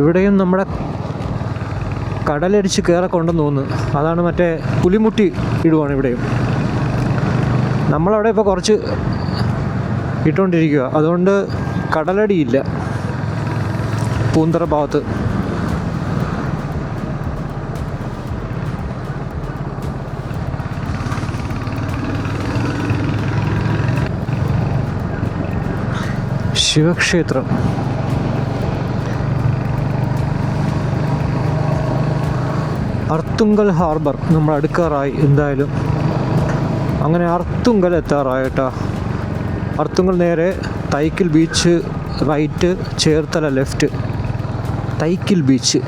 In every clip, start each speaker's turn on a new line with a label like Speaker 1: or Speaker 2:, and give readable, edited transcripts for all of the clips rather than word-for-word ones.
Speaker 1: ഇവിടെയും നമ്മുടെ കടലടിച്ച് കയറക്കൊണ്ടെന്ന് തോന്നുന്നു. അതാണ് മറ്റേ പുലിമുട്ടി ഇടുവാണ് ഇവിടെയും. നമ്മളവിടെ ഇപ്പോൾ കുറച്ച് ഇട്ടുകൊണ്ടിരിക്കുക, അതുകൊണ്ട് കടലടിയില്ല പൂന്തറ ഭാഗത്ത്. ശിവക്ഷേത്രം. അർത്തുങ്കൽ ഹാർബർ നമ്മൾ അടുക്കാറായി എന്തായാലും. അങ്ങനെ അർത്തുങ്കൽ എത്താറായിട്ടാ. അർത്തുങ്കൽ നേരെ Thaikkal beach right, Cherthala left. Thaikkal beach.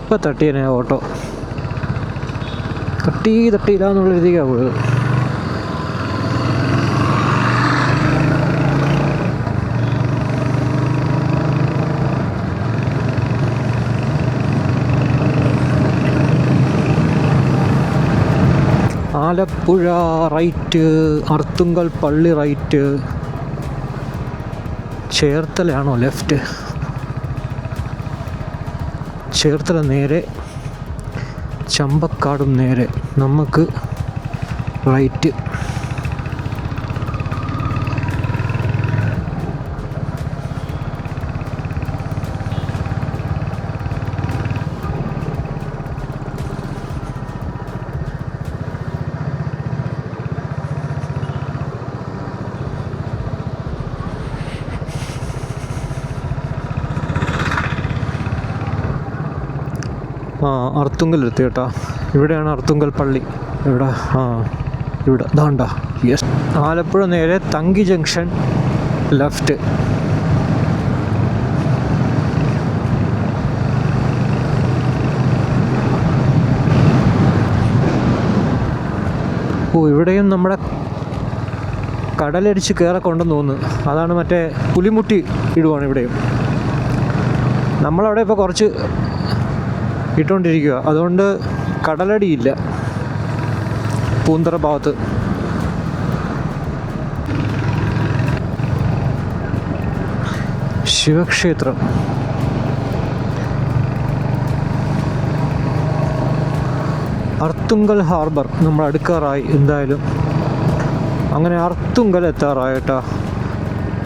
Speaker 1: ഇപ്പം തട്ടിയനെ ഓട്ടോ. തട്ടിയില്ല എന്നുള്ള രീതിക്കാണ് പോയത്. ആലപ്പുഴ റൈറ്റ്, അർത്തുങ്കൽ പള്ളി റൈറ്റ്, ചേർത്തലയാണോ ലെഫ്റ്റ്? ചേർത്തല നേരെ, ചമ്പക്കാടും നേരെ, നമുക്ക് റൈറ്റ്. അർത്തുങ്കൽ എത്തി കേട്ടോ. ഇവിടെയാണ് അർത്തുങ്കൽ പള്ളി. ഇവിടെ ഇവിടെ ദാണ്ട. യെസ്. ആലപ്പുഴ നേരെ തങ്കി ജംഗ്ഷൻ ലെഫ്റ്റ്. ഇവിടെയും നമ്മുടെ കടലടിച്ച് കയറക്കൊണ്ടെന്ന് തോന്നുന്നു. അതാണ് മറ്റേ പുലിമുട്ടി ഇടുവാണ് ഇവിടെയും. നമ്മളവിടെ ഇപ്പോൾ കുറച്ച് ഇട്ടുകൊണ്ടിരിക്കുക, അതുകൊണ്ട് കടലടിയില്ല പൂന്തറ ഭാഗത്ത്. ശിവക്ഷേത്രം. അർത്തുങ്കൽ ഹാർബർ നമ്മൾ അടുക്കാറായി എന്തായാലും. അങ്ങനെ അർത്തുങ്കൽ എത്താറായിട്ടാ.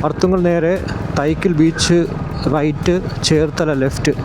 Speaker 1: അർത്തുങ്കൽ നേരെ Thaikkal beach right, Cherthala left.